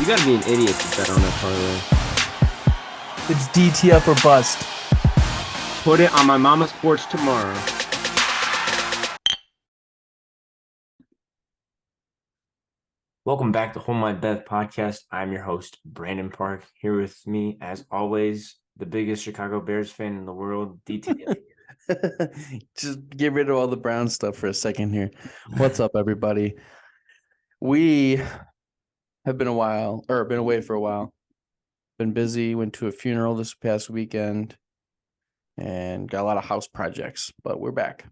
gotta be an idiot to bet on that parlay. It's DTF or bust. Put it on my mama's porch tomorrow. Welcome back to Hold My Bev podcast. I'm your host, Brandon Park. Here with me, as always, the biggest Chicago Bears fan in the world, DTF. Just get rid of all the brown stuff for a second here. What's up, everybody? We have been away for a while. Been busy, went to a funeral this past weekend, and got a lot of house projects, but we're back.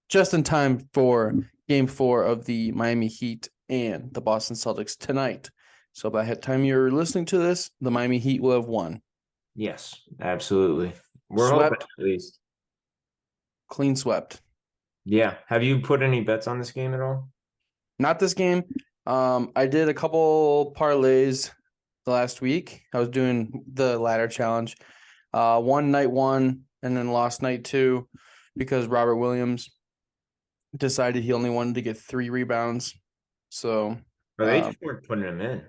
Just in time for Game 4 of the Miami Heat and the Boston Celtics tonight. So by the time you're listening to this, the Miami Heat will have won. Yes, absolutely. We're Swept. hoping at least. Clean swept. Yeah. Have you put any bets on this game at all? Not this game. I did a couple parlays the last week. I was doing the ladder challenge. Won night 1 and then lost night 2 because Robert Williams decided he only wanted to get 3 rebounds. So Or they just weren't putting him in.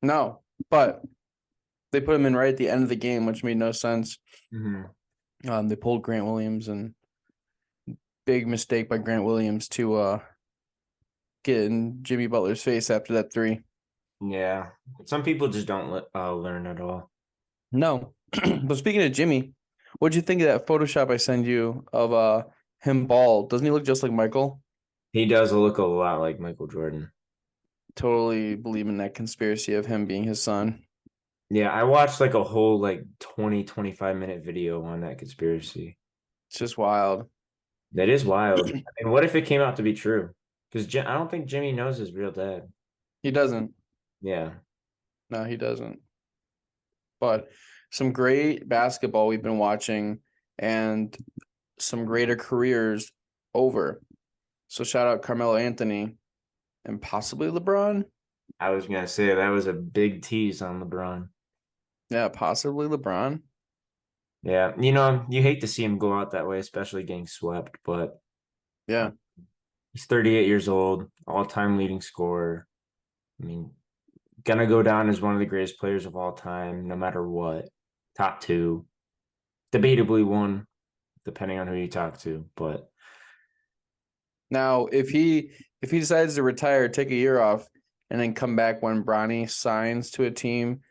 no, but they put him in right at the end of the game, which made no sense. Mm-hmm. They pulled Grant Williams, and big mistake by Grant Williams to get in Jimmy Butler's face after that 3. Yeah. Some people just don't learn at all. No. But speaking of Jimmy, what'd you think of that Photoshop I sent you of him bald? Doesn't he look just like Michael? He does look a lot like Michael Jordan. Totally believe in that conspiracy of him being his son. Yeah, I watched like a whole 25-minute video on that conspiracy. It's just wild. That is wild. I mean, what if it came out to be true? Because I don't think Jimmy knows his real dad. He doesn't. Yeah. No, he doesn't. But some great basketball we've been watching and some greater careers over. So shout out Carmelo Anthony and possibly LeBron. I was going to say that was a big tease on LeBron. Yeah, possibly LeBron. Yeah. You hate to see him go out that way, especially getting swept, but yeah, he's 38 years old, all-time leading scorer. I mean, gonna go down as one of the greatest players of all time, no matter what. Top 2, debatably 1, depending on who you talk to. But now if he decides to retire, take a year off, and then come back when Bronny signs to a team,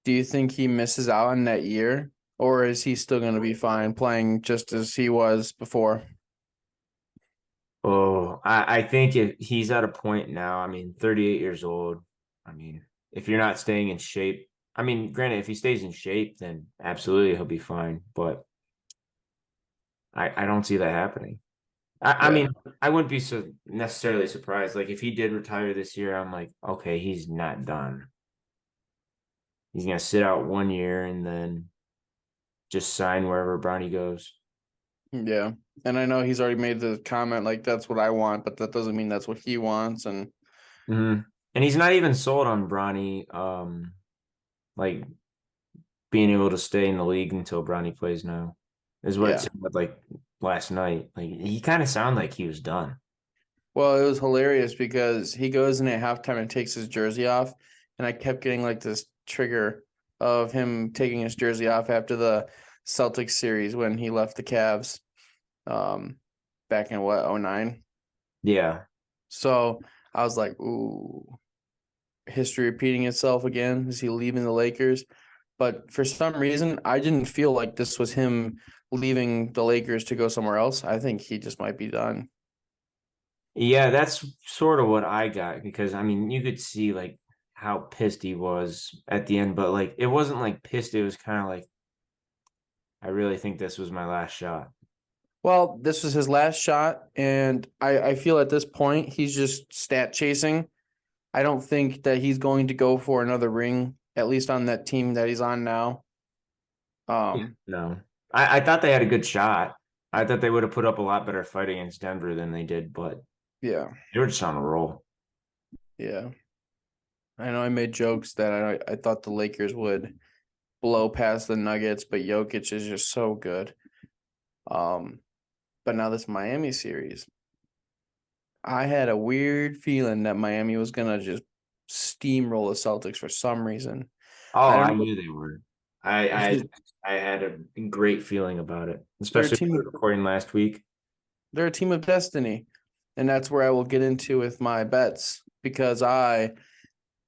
do you think he misses out on that year, or is he still going to be fine playing just as he was before? I think he's at a point now. I mean, 38 years old. I mean, if you're not staying in shape, I mean, granted, if he stays in shape, then absolutely he'll be fine. But I don't see that happening. I mean, I wouldn't be so necessarily surprised. Like if he did retire this year, I'm like, okay, he's not done. He's gonna sit out 1 year and then just sign wherever Bronny goes. Yeah. And I know he's already made the comment like that's what I want, but that doesn't mean that's what he wants. And and he's not even sold on Bronny like being able to stay in the league until Bronny plays now. Is what it sounded like last night. Like he kind of sounded like he was done. Well, it was hilarious because he goes in at halftime and takes his jersey off, and I kept getting like this trigger of him taking his jersey off after the Celtics series when he left the Cavs back in 2009? Yeah. So I was like, ooh, history repeating itself again. Is he leaving the Lakers? But for some reason, I didn't feel like this was him leaving the Lakers to go somewhere else. I think he just might be done. Yeah, that's sort of what I got because I mean, you could see like how pissed he was at the end, but like it wasn't like pissed. It was kind of like, I really think this was my last shot. Well, this was his last shot, and I feel at this point he's just stat chasing. I don't think that he's going to go for another ring, at least on that team that he's on now. No, I thought they had a good shot. I thought they would have put up a lot better fight against Denver than they did, but yeah, they were just on a roll. Yeah. I know I made jokes that I thought the Lakers would blow past the Nuggets, but Jokic is just so good. But now this Miami series, I had a weird feeling that Miami was going to just steamroll the Celtics for some reason. I Oh, don't I know. knew they were. I It's I just I had a great feeling about it, they're a especially team when we of were recording last week. they're a team of destiny. And that's where I will get into with my bets because I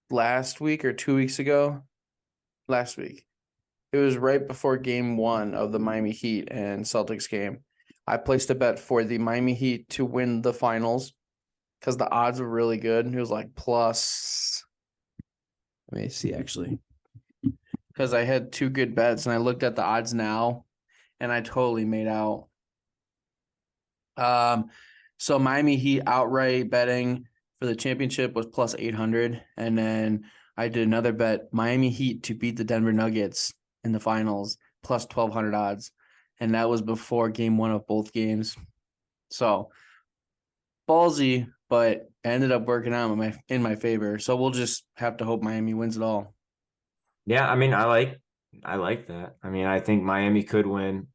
last week or 2 weeks ago, last week, it was right before game one of the Miami Heat and Celtics game. I placed a bet for the Miami Heat to win the finals because the odds were really good. It was like plus, let me see actually, because I had two good bets and I looked at the odds now and I totally made out. So Miami Heat outright betting for the championship was plus 800. And then I did another bet, Miami Heat to beat the Denver Nuggets in the finals, plus 1,200 odds. And that was before game one of both games. So ballsy, but it ended up working out in my favor. So we'll just have to hope Miami wins it all. Yeah, I mean, I like that. I mean, I think Miami could win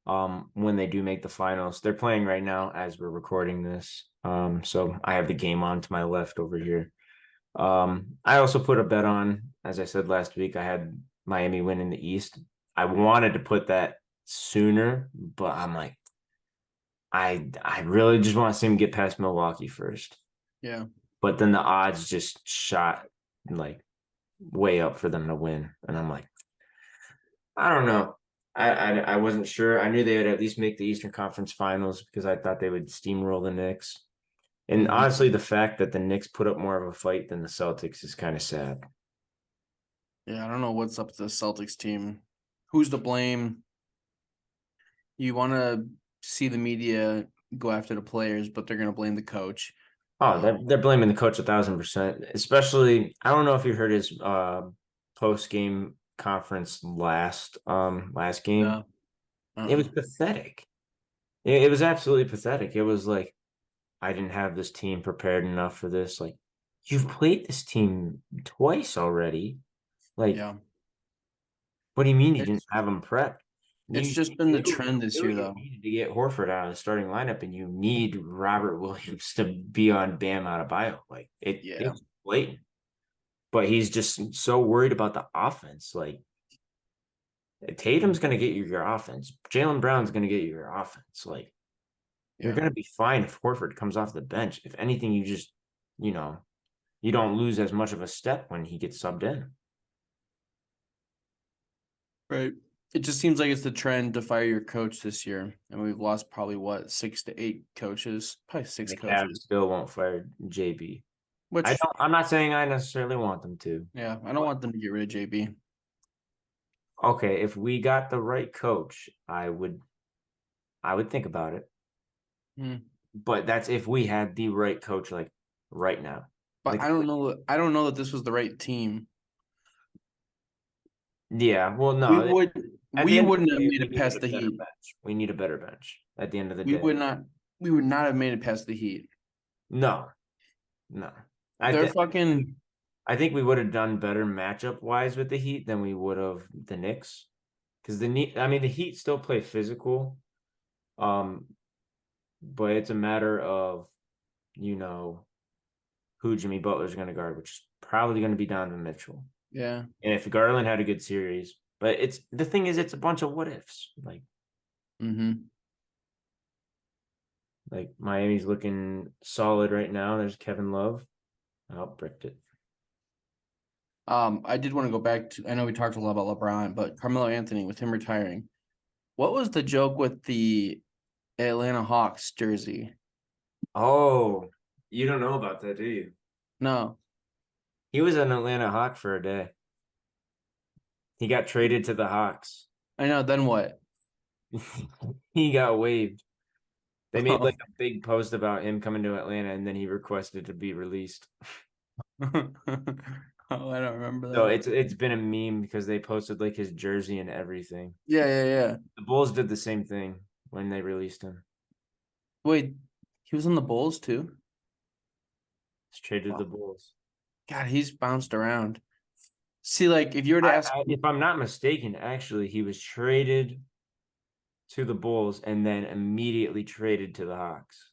when they do make the finals. They're playing right now as we're recording this. So I have the game on to my left over here. I also put a bet on, as I said last week, I had Miami win in the East. I wanted to put that sooner, but I'm like, I really just want to see him get past Milwaukee first. Yeah. But then the odds just shot like way up for them to win. And I'm like, I don't know. I wasn't sure. I knew they would at least make the Eastern Conference Finals because I thought they would steamroll the Knicks. And Mm-hmm. honestly, the fact that the Knicks put up more of a fight than the Celtics is kind of sad. Yeah, I don't know what's up with the Celtics team. Who's to blame? You want to see the media go after the players, but they're going to blame the coach. Oh, they're blaming the coach 1,000%. Especially, I don't know if you heard his post game conference last game. No. It Uh-uh. was pathetic. It was absolutely pathetic. It was like I didn't have this team prepared enough for this. Like you've played this team twice already. Like, Yeah. what do you mean you didn't It's have them prepped? it's You just been the trend this year clearly though. needed to get Horford out of the starting lineup, and you need Robert Williams to be on Bam Adebayo. Like Yeah. it's blatant. But he's just so worried about the offense. Like Tatum's going to get you your offense. Jaylen Brown's going to get you your offense. Like you're Yeah. going to be fine if Horford comes off the bench. If anything, you just, you know, you don't lose as much of a step when he gets subbed in. Right. It just seems like it's the trend to fire your coach this year. And we've lost probably what, 6 to 8 coaches? Probably And six the Cavs coaches. still won't fire JB. Which I'm not saying I necessarily want them to. yeah, I don't want them to get rid of JB. Okay, if we got the right coach, I would think about it. Hmm. But that's if we had the right coach like right now. But Like I don't know that this was the right team. yeah, well We no, would at the we end of the wouldn't have day, made we it needed past a the better Heat. bench. We need a better bench at the end of the We day. would not we would not have made it past the Heat. No, no. I They're think fucking I think we would have done better matchup wise with the Heat than we would have the Knicks. Because the Heat still play physical. Um, but it's a matter of, you know, who Jimmy Butler's going to guard, which is probably going to be Donovan Mitchell. yeah. And if Garland had a good series, but it's the thing is, it's a bunch of what ifs. Mm-hmm. Like Miami's looking solid right now. There's Kevin Love. Oh, bricked it. I did want to go back to I know we talked a lot about LeBron, but Carmelo Anthony with him retiring. What was the joke with the Atlanta Hawks jersey? Oh, you don't know about that, do you? No. He was an Atlanta Hawk for a day. He got traded to the Hawks. I know, then what? He got waived. They made Oh. like a big post about him coming to Atlanta, and then he requested to be released. Oh, I don't remember So that. it's been a meme because they posted like his jersey and everything. Yeah, yeah, yeah. The Bulls did the same thing when they released him. Wait, he was on the Bulls too? He's traded to Wow. the Bulls. God, he's bounced around. See, like if you were to ask me, If I'm not mistaken, actually, he was traded to the Bulls and then immediately traded to the Hawks.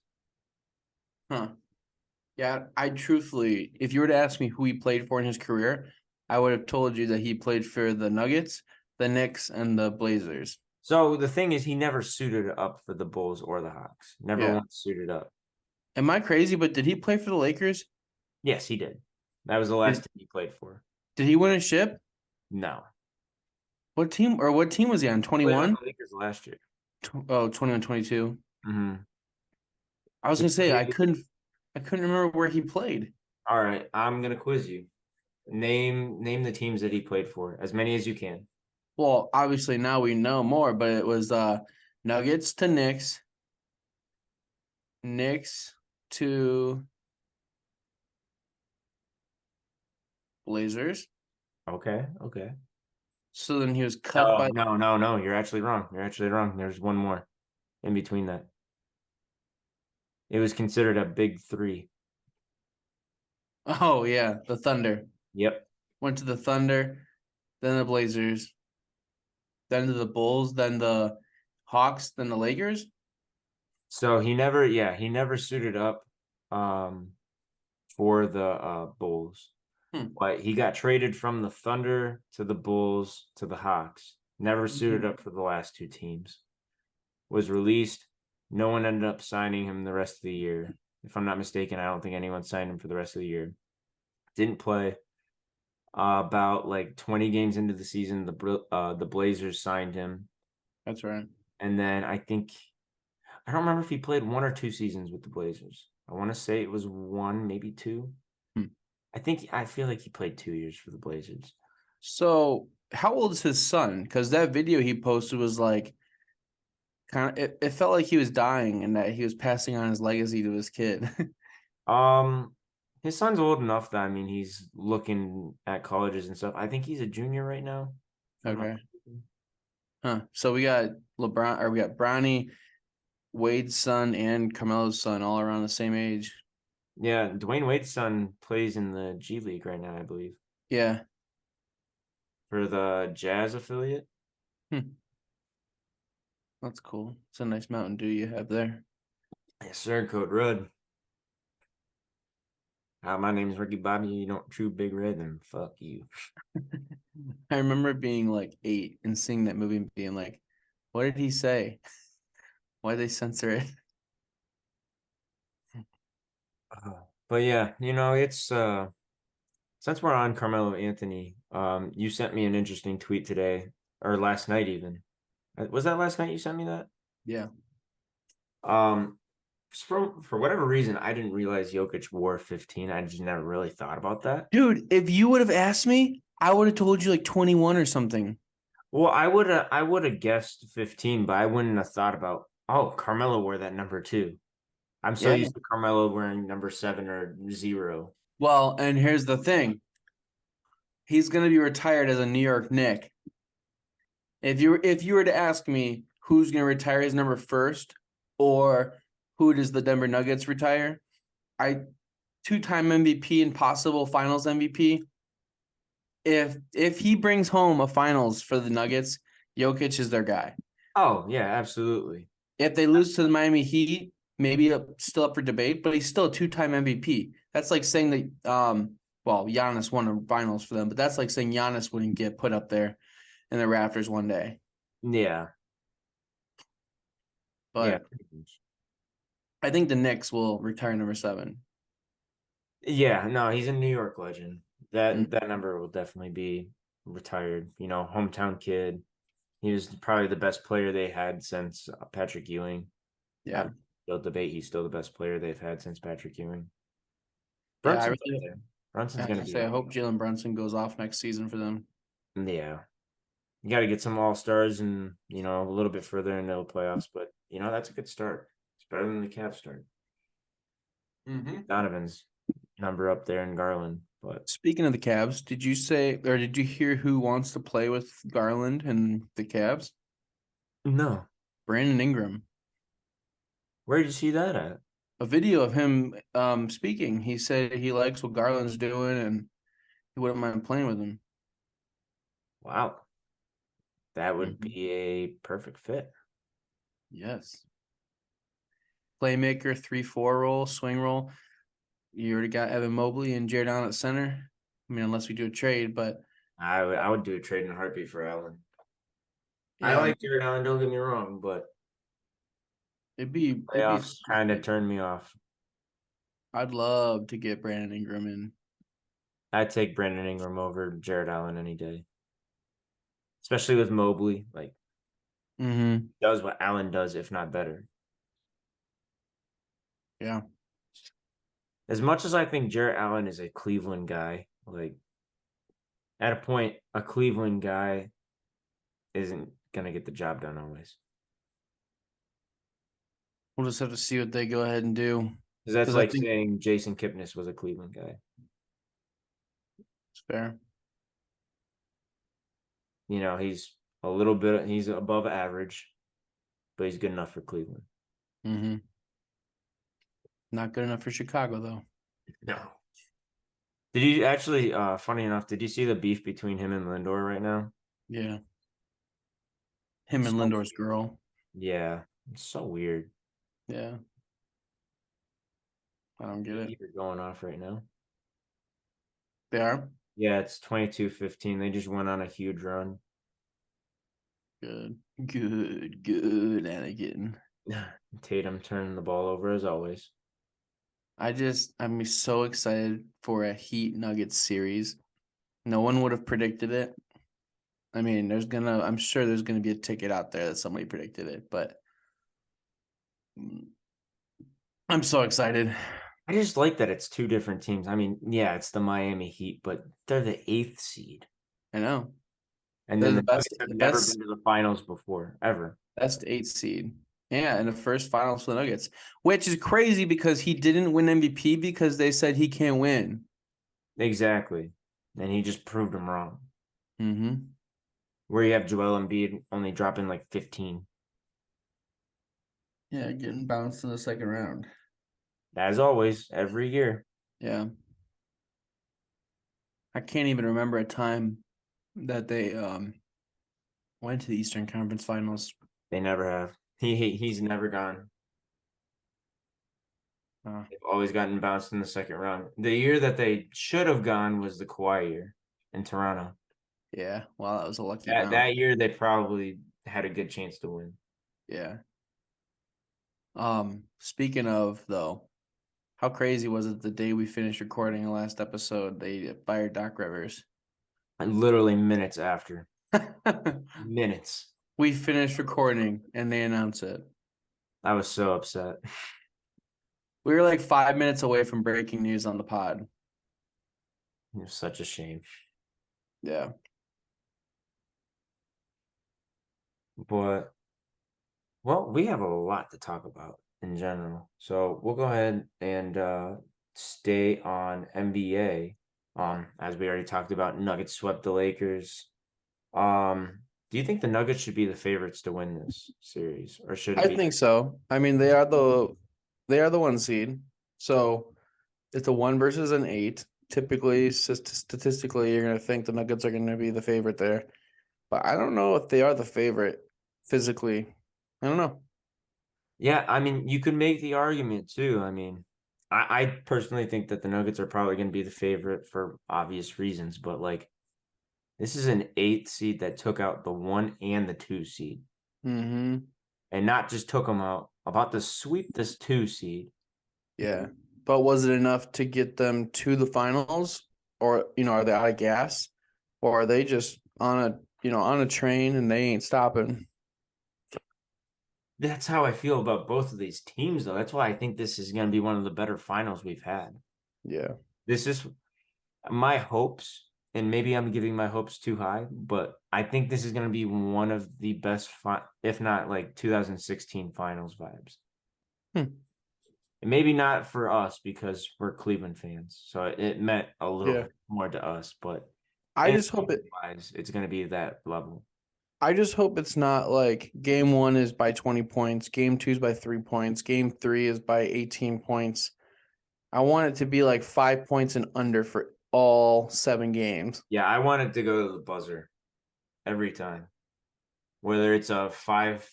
huh? Yeah, I truthfully, if you were to ask me who he played for in his career, I would have told you that he played for the Nuggets, the Knicks, and the Blazers. So the thing is, he never suited up for the Bulls or the Hawks. Never Yeah. once suited up. Am I crazy? But did he play for the Lakers? Yes, he did. That was the Did last team he played for. did he win a ship? No. What team was he on? Played on 21? the Lakers last year. Oh, 21, 22. Mm-hmm. I was gonna say I couldn't remember where he played. All right, I'm gonna quiz you. Name the teams that he played for, as many as you can. Well, obviously now we know more, but it was Nuggets to Knicks, Knicks to Blazers. Okay, okay. So then he was cut No, by no, no, no. You're actually wrong. You're actually wrong. There's one more in between that. It was considered a big three. Oh yeah, the Thunder. Yep. Went to the Thunder, then the Blazers, then to the Bulls, then the Hawks, then the Lakers. So he never suited up um for the Bulls. Hmm. But he got traded from the Thunder to the Bulls to the Hawks. Never suited Mhm. up for the last two teams. Was released. No one ended up signing him the rest of the year. If I'm not mistaken, I don't think anyone signed him for the rest of the year. Didn't play. About like 20 games into the season, the Blazers signed him, That's right. and then I don't remember if he played one or two seasons with the Blazers. I want to say it was one, maybe two. Hmm. I feel like he played 2 years for the Blazers. So how old is his son? Because that video he posted was like kind of it felt like he was dying and that he was passing on his legacy to his kid. Um, his son's old enough that I mean he's looking at colleges and stuff. I think he's a junior right now, if I'm not Okay. mistaken. Huh. So we got LeBron or we got Bronny, Wade's son, and Carmelo's son all around the same age. Yeah, Dwayne Wade's son plays in the G League right now, I believe, Yeah. for the Jazz affiliate. Hmm. That's cool. It's a nice Mountain Dew you have there. Yes, sir, Code Red. My name is Ricky Bobby. You don't chew Big Red, then fuck you. I remember being like 8 and seeing that movie and being like, what did he say? Why did they censor it? But yeah, it's since we're on Carmelo Anthony, you sent me an interesting tweet today, or last night even. Was that last night you sent me that? Yeah. Um, for whatever reason, I didn't realize Jokic wore 15. I just never really thought about that. Dude, if you would have asked me, I would have told you like 21 or something. Well, I would have guessed 15, but I wouldn't have thought about, oh, Carmelo wore that number too. I'm so Yeah. used to Carmelo wearing number 7 or 0. Well, and here's the thing. He's going to be retired as a New York Knick. If you were to ask me who's going to retire his number first or who does the Denver Nuggets retire, I two-time MVP and possible Finals MVP. If he brings home a Finals for the Nuggets, Jokic is their guy. Oh, yeah, absolutely. If they lose to the Miami Heat, maybe still up for debate, but he's still a two-time MVP. That's like saying that well, Giannis won a Finals for them, but that's like saying Giannis wouldn't get put up there in the rafters one day. Yeah. Yeah. But I think the Knicks will retire number 7. Yeah, no, he's a New York legend. That Mm, that number will definitely be retired. Hometown kid. He was probably the best player they had since Patrick Ewing. I yeah. would still debate he's still the best player they've had since Patrick Ewing. Yeah, I Brunson's up really there. Brunson's I have gonna to be say I up hope Jalen Brunson goes off next season for them. there. Yeah. You got to get some all stars and a little bit further into the playoffs, but that's a good start. It's better than the Cavs start. Mm-hmm. Donovan's number up there in Garland, but Speaking of the Cavs, did you say or did you hear who wants to play with Garland and the Cavs? no. Brandon Ingram. Where did you see that at? A video of him speaking. He said he likes what Garland's doing and he wouldn't mind playing with him. Wow, that would Mm-hmm. be a perfect fit. Yes. Playmaker, 3-4 role, swing role. You already got Evan Mobley and Jared Allen at center. I mean, unless we do a trade, but I would do a trade in a heartbeat for Allen. I yeah, like Jared Allen, don't get me wrong, but it'd be. playoffs kind of turned me off. I'd love to get Brandon Ingram in. I'd take Brandon Ingram over Jared Allen any day, especially with Mobley. Like, Mm-hmm. does what Allen does, if not better. Yeah. As much as I think Jared Allen is a Cleveland guy, like at a point, a Cleveland guy isn't gonna get the job done always. We'll just have to see what they go ahead and do. Because that's Because I like think saying Jason Kipnis was a Cleveland guy. it's fair. You know, he's above average, but he's good enough for Cleveland. Mm-hmm. Not good enough for Chicago, though. No. Did you actually, funny enough, did you see the beef between him and Lindor right now? Yeah. Him and So, Lindor's girl. yeah, it's so weird. Yeah. I don't get it. Beef are going off right now. They are? Yeah, it's 22-15. They just went on a huge run. Good. Good, Anakin. Tatum turning the ball over as always. I'm so excited for a Heat Nuggets series. No one would have predicted it. I mean, I'm sure there's gonna be a ticket out there that somebody predicted it, but I'm so excited. I just like that it's two different teams. I mean, yeah, it's the Miami Heat, but they're the eighth seed. I know. And They're then the the best Nuggets have the never been best to the finals before, ever. best 8 seed. Yeah, and the first finals for the Nuggets, which is crazy because he didn't win MVP because they said he can't win. Exactly. And he just proved them wrong. Mm-hmm. Where you have Joel Embiid only dropping like 15. Yeah, getting bounced in the second round. As always, every year. Yeah. I can't even remember a time that they went to the Eastern Conference Finals. They never have. He's never gone. Uh, They've always gotten bounced in the second round. The year that they should have gone was the Kawhi year in Toronto. yeah, well, that was a lucky That bounce. year they probably had a good chance to win. Yeah. Speaking of though, how crazy was it the day we finished recording the last episode? They fired Doc Rivers. And literally minutes after. Minutes. We finished recording and they announced it. I was so upset. We were like 5 minutes away from breaking news on the pod. It was such a shame. Yeah. But well, we have a lot to talk about in general. So we'll go ahead and stay on NBA. As we already talked about, Nuggets swept the Lakers. Do you think the Nuggets should be the favorites to win this series, or should it I be? think so. I mean, they are the 1 seed. So it's a 1 versus an 8. Typically, statistically, you're gonna think the Nuggets are gonna be the favorite there. But I don't know if they are the favorite physically. I don't know. Yeah, I mean, you could make the argument too. I mean, I personally think that the Nuggets are probably going to be the favorite for obvious reasons, but like this is an eighth seed that took out the 1 and the 2 seed, Mm-hmm. and not just took them out, about to sweep this 2 seed. Yeah. But was it enough to get them to the finals? Or, are they out of gas? Or are they just on a train and they ain't stopping? That's how I feel about both of these teams, though. That's why I think this is going to be one of the better finals we've had. Yeah. This is my hopes, and maybe I'm giving my hopes too high, but I think this is going to be one of the best, if not like 2016 finals vibes. Hmm. And maybe not for us because we're Cleveland fans, so it meant a little Yeah. bit more to us, but I just hope it wise, it's going to be that level. I just hope it's not like game 1 is by 20 points, game 2 is by 3 points, game 3 is by 18 points. I want it to be like 5 points and under for all 7 games. Yeah, I want it to go to the buzzer every time, whether it's a five,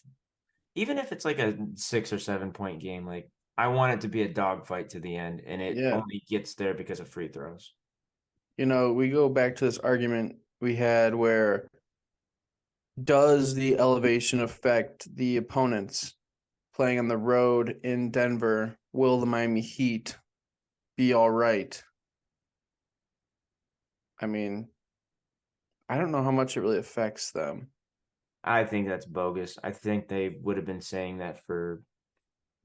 even if it's like a 6 or 7 point game, like I want it to be a dogfight to the end, and it Yeah. only gets there because of free throws. We go back to this argument we had where does the elevation affect the opponents playing on the road in Denver? Will the Miami Heat be all right? I mean, I don't know how much it really affects them. I think that's bogus. I think they would have been saying that for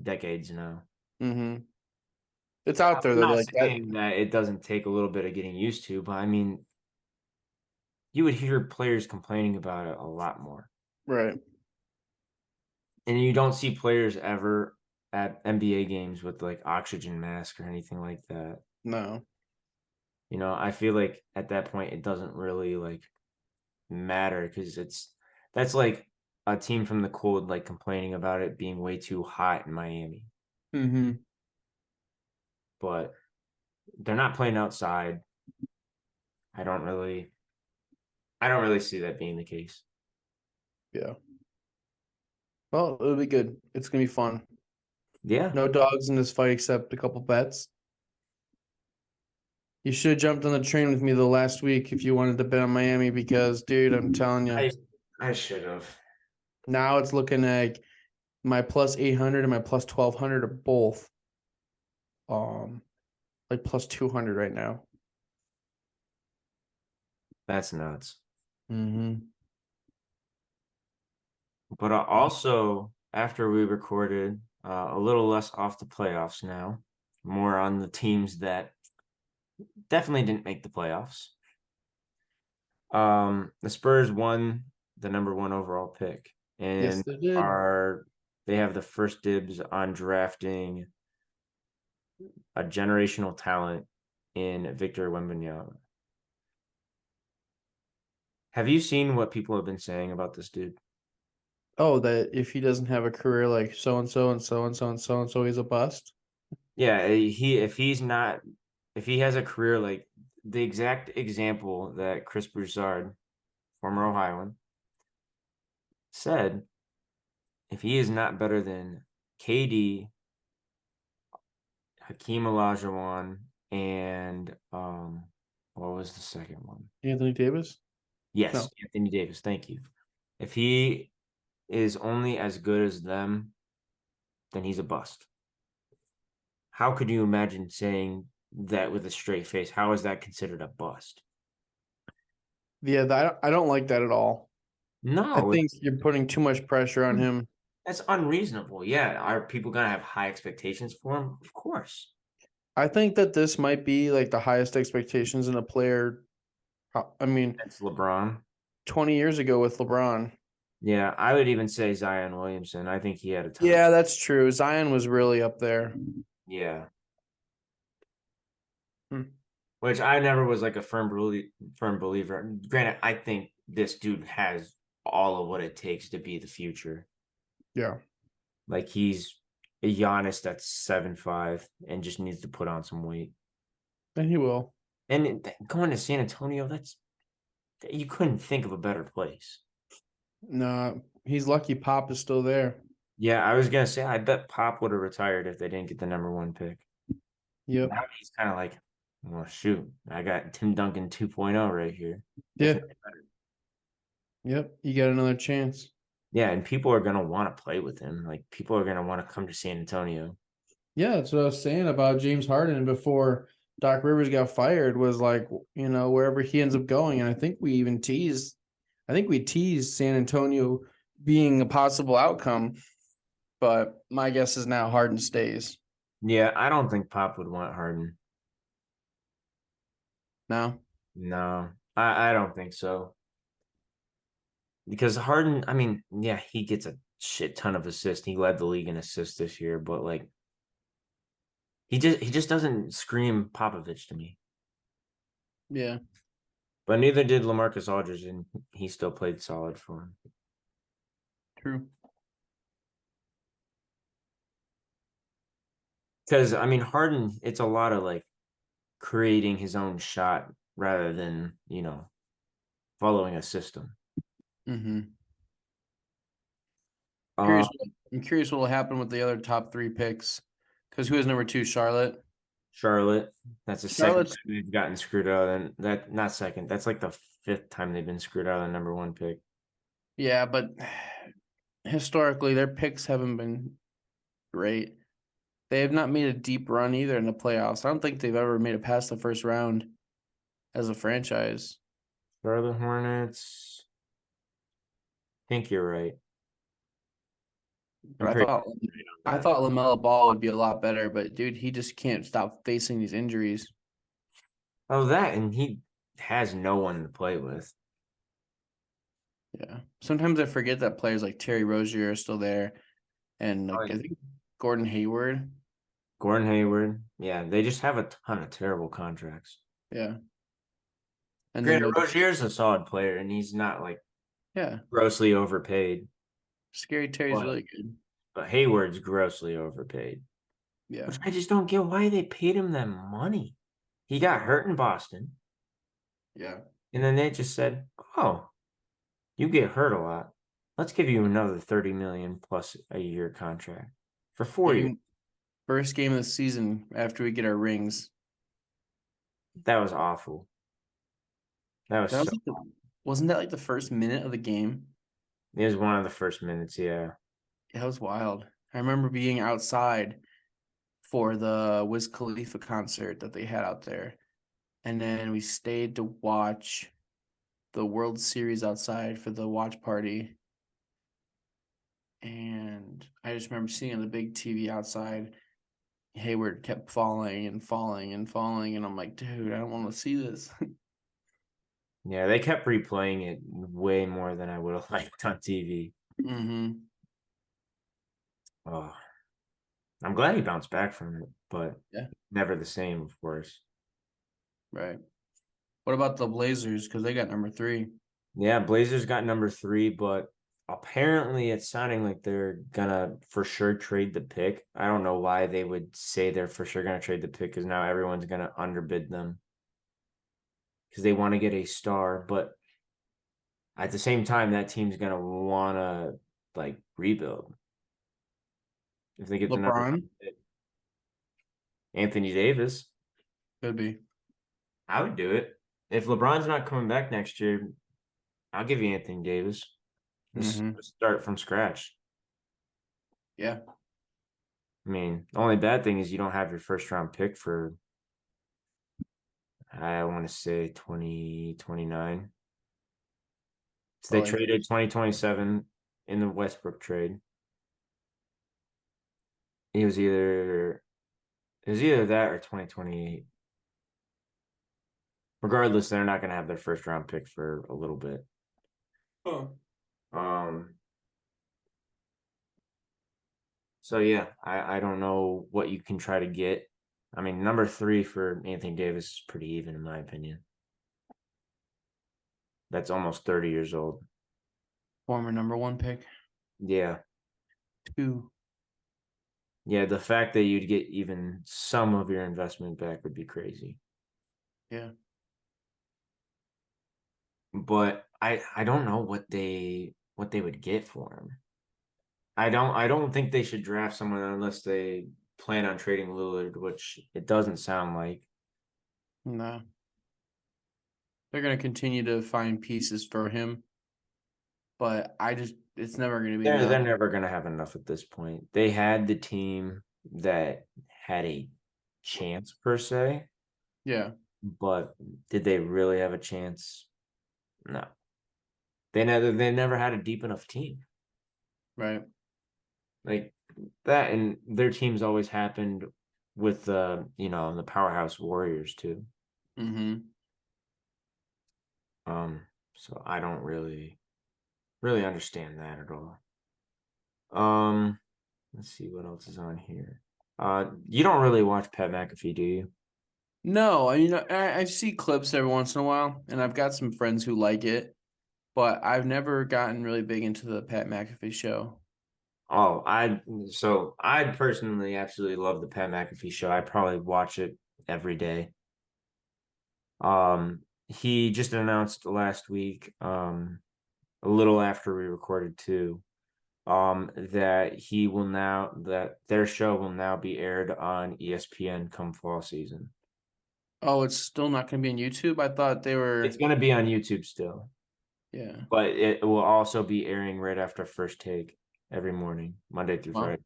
decades now. Mm-hmm. It's out there I'm though, not like that. saying that it doesn't take a little bit of getting used to, but I mean, you would hear players complaining about it a lot more. Right. And you don't see players ever at NBA games with like oxygen mask or anything like that. No. I feel like at that point it doesn't really like matter because that's like a team from the cold like complaining about it being way too hot in Miami. Mm-hmm. But they're not playing outside. I don't really I don't really see that being the case. Yeah. Well, it'll be good. It's gonna be fun. Yeah. No dogs in this fight except a couple bets. You should have jumped on the train with me the last week if you wanted to bet on Miami because, dude, I'm telling you, I I should have. now it's looking like my plus 800 and my plus 1200 are both um like plus 200 right now. That's nuts. Mm-hmm. But also, after we recorded, a little less off the playoffs now, more on the teams that definitely didn't make the playoffs. The Spurs won the number one overall pick, Yes, and they did. are they have the first dibs on drafting a generational talent in Victor Wemby. Have you seen what people have been saying about this dude? Oh, that if he doesn't have a career like so and so and so and so and so and so, he's a bust. Yeah, if he has a career like the exact example that Chris Broussard, former Ohioan, said, if he is not better than KD, Hakeem Olajuwon, and what was the second one? Anthony Davis? Yes, No. Anthony Davis. Thank you. If he is only as good as them, then he's a bust. How could you imagine saying that with a straight face? How is that considered a bust? Yeah, I don't like that at all. I No, think you're putting too much pressure on him. that's unreasonable. Yeah. Are people gonna have high expectations for him? Of course. I think that this might be like the highest expectations in a player. I mean, It's LeBron. 20 years ago with LeBron. Yeah, I would even say Zion Williamson. I think he had a ton of Yeah, that's true. Zion was really up there. yeah. Hmm. Which I never was like a firm believer. Granted, I think this dude has all of what it takes to be the future. Yeah, Like he's a Giannis that's 7'5" and just needs to put on some weight. and he will. And going to San Antonio, that's you couldn't think of a better place. No, he's lucky Pop is still there. Yeah, I was gonna say I bet Pop would have retired if they didn't get the number one pick. Yep. Now he's kind of like, well, shoot, I got Tim Duncan 2.0 right here. If Yeah. not better. Yep. You got another chance. Yeah, and people are gonna want to play with him. Like people are gonna want to come to San Antonio. Yeah, that's what I was saying about James Harden before Doc Rivers got fired was like, wherever he ends up going. And I think we teased San Antonio being a possible outcome, but my guess is now Harden stays. Yeah, I don't think Pop would want Harden. Now, No, I don't think so. Because Harden, I mean, yeah, he gets a shit ton of assists. He led the league in assists this year, but like he just doesn't scream Popovich to me. yeah, But neither did LaMarcus Aldridge, and he still played solid for him. true. Because I mean, Harden, it's a lot of like creating his own shot rather than following a system. Mm-hmm. Uh, Curious. I'm curious what will happen with the other top three picks. Because who is number 2? Charlotte. Charlotte. That's the second Charlotte's, time they've gotten screwed out. And that not second. That's like the fifth time they've been screwed out of the number one pick. yeah, but historically their picks haven't been great. They have not made a deep run either in the playoffs. I don't think they've ever made it past the first round as a franchise. Charlotte Hornets. I think you're right. But I'm I pretty thought right on I that. thought LaMelo Ball would be a lot better, but dude, he just can't stop facing these injuries. Oh, that and he has no one to play with. Yeah. Sometimes I forget that players like Terry Rozier are still there, and Oh, like I yeah. think Gordon Hayward. Gordon Hayward. Yeah, they just have a ton of terrible contracts. Yeah. And then Granted, the Rozier's a solid player, and he's not like yeah, grossly overpaid, Scary Terry's but really good. Hayward's grossly overpaid, Yeah. which I just don't get why they paid him that money. He got hurt in Boston, Yeah. and then they just said, "Oh, you get hurt a lot. Let's give you another 30 million plus a year contract for 4 years." First game of the season after we get our rings. That was awful. That was That was so. like wasn't that like the first minute of the game? It was one of the first minutes. Yeah. That was wild. I remember being outside for the Wiz Khalifa concert that they had out there. And then we stayed to watch the World Series outside for the watch party. And I just remember seeing on the big TV outside, Hayward kept falling and falling and falling. And I'm like, dude, I don't want to see this. Yeah, they kept replaying it way more than I would have liked on TV. Mm-hmm. Oh, I'm glad he bounced back from it, but Yeah, never the same, of course. right. What about the Blazers? Because they got number 3. Yeah, Blazers got number 3, but apparently it's sounding like they're gonna for sure trade the pick. I don't know why they would say they're for sure gonna trade the pick because now everyone's gonna underbid them because they want to get a star, but at the same time, that team's gonna wanna like rebuild if they get the number LeBron one pick. Anthony Davis, could be. I would do it. If LeBron's not coming back next year, I'll give you Anthony Davis. Mm-hmm. Let's start from scratch. Yeah. I mean, the only bad thing is you don't have your first round pick for, I want to say 2029. So they Probably. traded 2027 in the Westbrook trade. It was either that or 2028. Regardless, they're not going to have their first round pick for a little bit. Huh. Um, so yeah, I don't know what you can try to get. I mean, number 3 for Anthony Davis is pretty even in my opinion. That's almost 30 years old. Former number 1 pick. Yeah. 2. Yeah, the fact that you'd get even some of your investment back would be crazy. Yeah. But I don't know what they would get for him. I don't think they should draft someone unless they plan on trading Lillard, which it doesn't sound like. No. They're going to continue to find pieces for him, but it's never going to be They're enough. never gonna have enough at this point. They had the team that had a chance per se, Yeah. but did they really have a chance? No. They never had a deep enough team. Right. Like that, and their teams always happened with the powerhouse Warriors too. Mm-hmm. So I don't really understand that at all. Um, let's see what else is on here. You don't really watch Pat McAfee, do you? No, I see clips every once in a while, and I've got some friends who like it, but I've never gotten really big into the Pat McAfee show. Oh, I personally absolutely love the Pat McAfee show. I probably watch it every day. He just announced last week, a little after we recorded too, that their show will now be aired on ESPN come fall season. Oh, it's still not going to be on YouTube. I thought they It's were. going to be on YouTube still, Yeah. but it will also be airing right after First Take every morning, Monday through Well, Friday.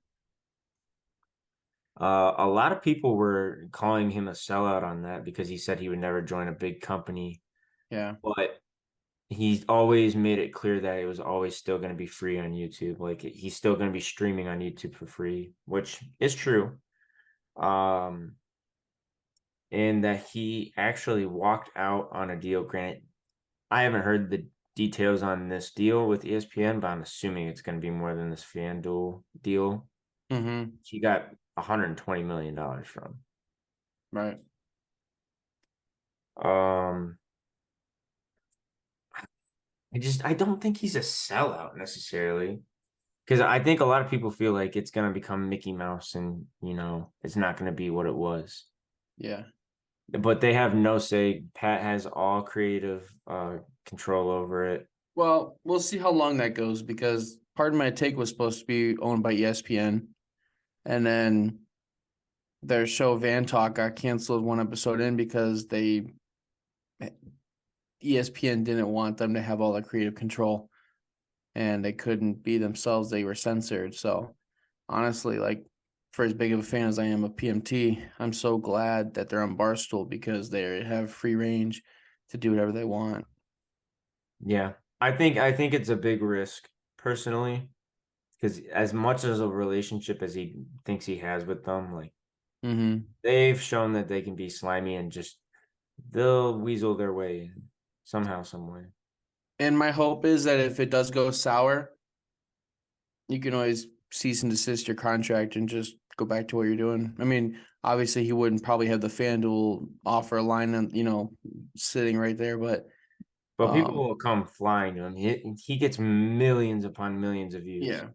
A lot of people were calling him a sellout on that because he said he would never join a big company, yeah. but he's always made it clear that it was always still going to be free on YouTube. Like he's still going to be streaming on YouTube for free, which is true. Um, and that he actually walked out on a deal. Granted, I haven't heard the details on this deal with ESPN, but I'm assuming it's going to be more than this FanDuel deal. Mm-hmm. He got $120 million from. Right. Um, I don't think he's a sellout necessarily. Because I think a lot of people feel like it's gonna become Mickey Mouse and it's not gonna be what it was. Yeah. But they have no say. Pat has all creative control over it. Well, we'll see how long that goes because Pardon My Take was supposed to be owned by ESPN, and then their show Van Talk got canceled one episode in because ESPN didn't want them to have all the creative control, and they couldn't be themselves. They were censored. So honestly, like for as big of a fan as I am of PMT, I'm so glad that they're on Barstool because they have free range to do whatever they want. Yeah. I think it's a big risk personally, because as much as a relationship as he thinks he has with them, like Mm-hmm. they've shown that they can be slimy and just they'll weasel their way in somehow, some way. And my hope is that if it does go sour, you can always cease and desist your contract and just go back to what you're doing. I mean, obviously he wouldn't probably have the FanDuel offer line and sitting right there, but But people will come flying to him. He gets millions upon millions of views. yeah.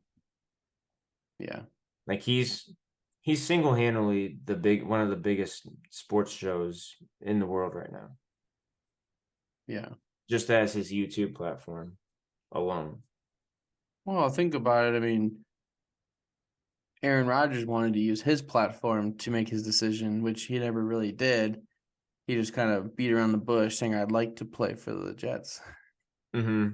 Yeah. Like he's single-handedly one of the biggest sports shows in the world right now, Yeah. just as his YouTube platform alone. Well, think about it. I mean, Aaron Rodgers wanted to use his platform to make his decision, which he never really did. He just kind of beat around the bush saying, I'd like to play for the Jets. Mm-hmm.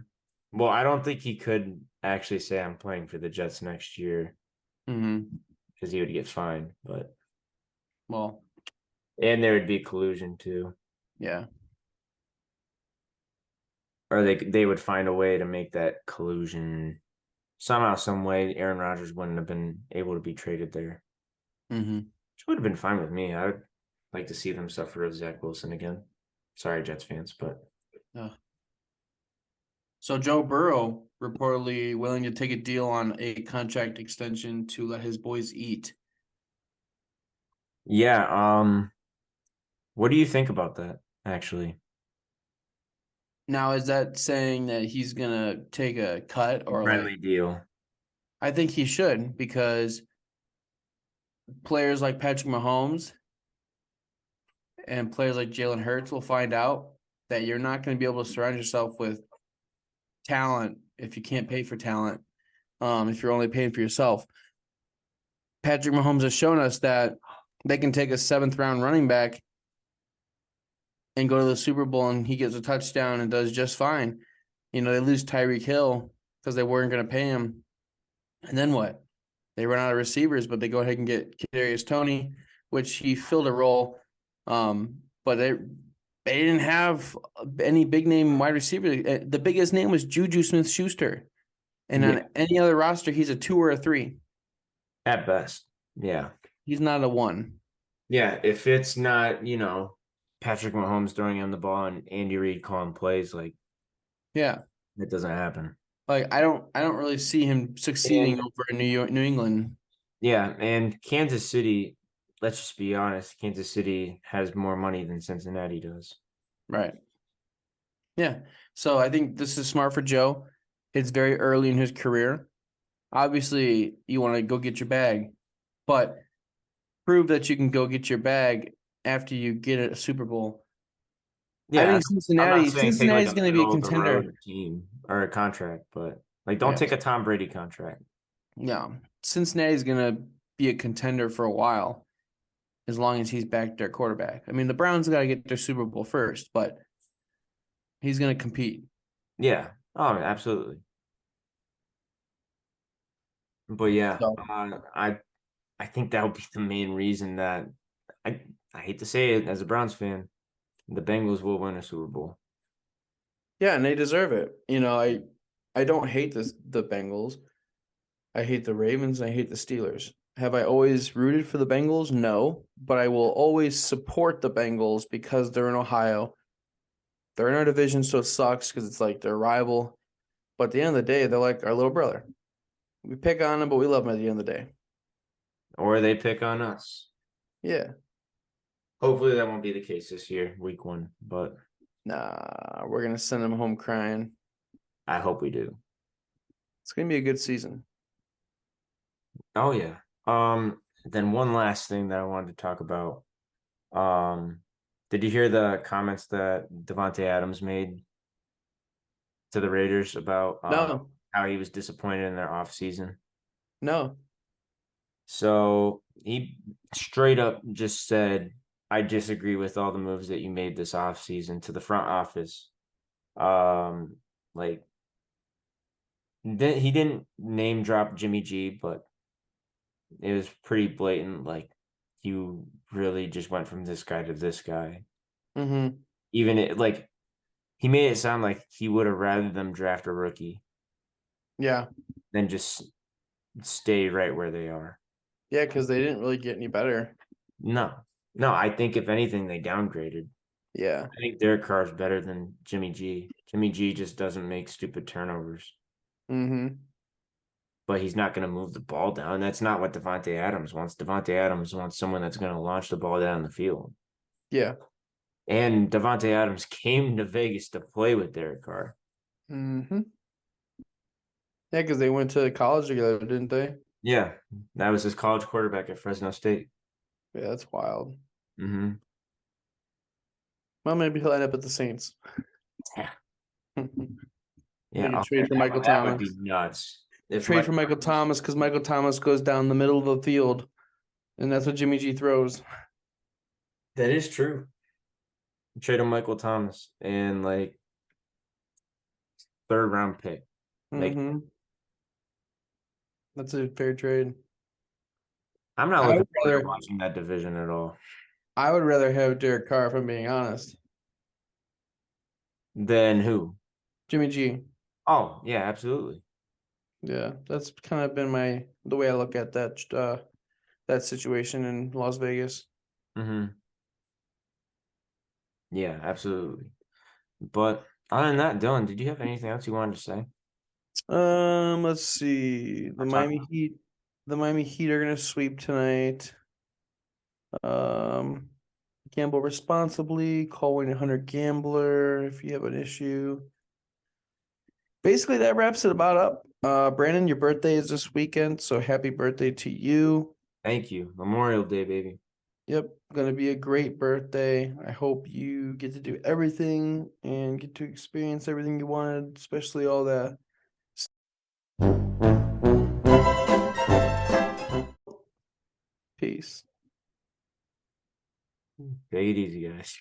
Well, I don't think he could actually say I'm playing for the Jets next year Mm-hmm. because he would get fined. But Well, and there would be collusion too, yeah. or they would find a way to make that collusion somehow, some way. Aaron Rodgers wouldn't have been able to be traded there, Mm-hmm. which would have been fine with me. I would like to see them suffer with Zach Wilson again. Sorry, Jets fans, but So Joe Burrow reportedly willing to take a deal on a contract extension to let his boys eat. yeah. What do you think about that? Actually, Now, is that saying that he's gonna take a cut or like? friendly deal. I think he should because players like Patrick Mahomes and players like Jalen Hurts will find out that you're not going to be able to surround yourself with talent if you can't pay for talent. If you're only paying for yourself, Patrick Mahomes has shown us that they can take a 7th-round running back and go to the Super Bowl and he gets a touchdown and does just fine. They lose Tyreek Hill because they weren't going to pay him. And then what? They run out of receivers, but they go ahead and get Kadarius Toney, which he filled a role. But they didn't have any big name wide receiver. The biggest name was Juju Smith-Schuster. And Yeah, on any other roster, he's a 2 or a 3. at best. Yeah. He's not a 1. Yeah, if it's not, Patrick Mahomes throwing him the ball and Andy Reid calling plays, like Yeah. it doesn't happen. Like I don't really see him succeeding And over in New England. yeah, and Kansas City, let's just be honest, Kansas City has more money than Cincinnati does. Right. Yeah. So I think this is smart for Joe. It's very early in his career. Obviously, you want to go get your bag, but prove that you can go get your bag after you get a Super Bowl. I Yeah, think I'm not Cincinnati saying take like Cincinnati's a going to be a middle of the contender. road team or a contract, but like don't Yeah. take a Tom Brady contract. Yeah, Cincinnati's gonna be a contender for a while as long as he's back their quarterback. I mean, the Browns got to get their Super Bowl first, but he's gonna compete. Yeah. Oh, absolutely. But yeah, So I think that would be the main reason that I I hate to say it as a Browns fan, the Bengals will win a Super Bowl. yeah, and they deserve it. I don't hate the Bengals. I hate the Ravens. And I hate the Steelers. Have I always rooted for the Bengals? No, but I will always support the Bengals because they're in Ohio. They're in our division, so it sucks because it's like their rival. But at the end of the day, they're like our little brother. We pick on them, but we love them at the end of the day. Or they pick on us. Yeah. Hopefully that won't be the case this year, week one, but Nah, we're gonna send them home crying. I hope we do. It's gonna be a good season. Oh yeah. Then one last thing that I wanted to talk about. Um, did you hear the comments that Devontae Adams made to the Raiders about No, how he was disappointed in their offseason? no. So he straight up just said, I disagree with all the moves that you made this offseason to the front office. Like he didn't name drop Jimmy G, but it was pretty blatant. Like you really just went from this guy to this guy. Mm-hmm. Even like he made it sound like he would have rather them draft a rookie Yeah. than just stay right where they are. Yeah, because they didn't really get any better. No, no, I think if anything, they downgraded. Yeah. I think Derek Carr is better than Jimmy G. Jimmy G just doesn't make stupid turnovers, Mm-hmm. but he's not going to move the ball down. That's not what Devontae Adams wants. Devontae Adams wants someone that's going to launch the ball down the field. Yeah. And Devontae Adams came to Vegas to play with Derek Carr. Mm-hmm. Yeah, because they went to college together, didn't they? Yeah, that was his college quarterback at Fresno State. Yeah, that's wild. Mm-hmm. Well, maybe he'll end up at the Saints. Yeah, They yeah. can Oh, trade for Michael that would be Thomas. nuts. If Trade Mike for Michael Thomas because Michael Thomas goes down the middle of the field, and that's what Jimmy G throws. that is true. Trade him Michael Thomas and like third round pick. Like Mm-hmm. That's a fair trade. I'm not I looking would forward to rather watching that division at all. I would rather have Derek Carr, if I'm being honest. Then who? Jimmy G. Oh, yeah, absolutely. Yeah, that's kind of been the way I look at that situation in Las Vegas. Mm-hmm. Yeah, absolutely. But other than that, Dylan, did you have anything else you wanted to say Let's see. or talk about? The Miami Heat are gonna sweep tonight. Um, gamble responsibly. Call 1-800 Gambler if you have an issue. Basically, that wraps it about up. Brandon, your birthday is this weekend, so happy birthday to you. Thank you. Memorial Day, baby. Yep, gonna be a great birthday. I hope you get to do everything and get to experience everything you wanted, especially all that. Peace. Take it easy, guys.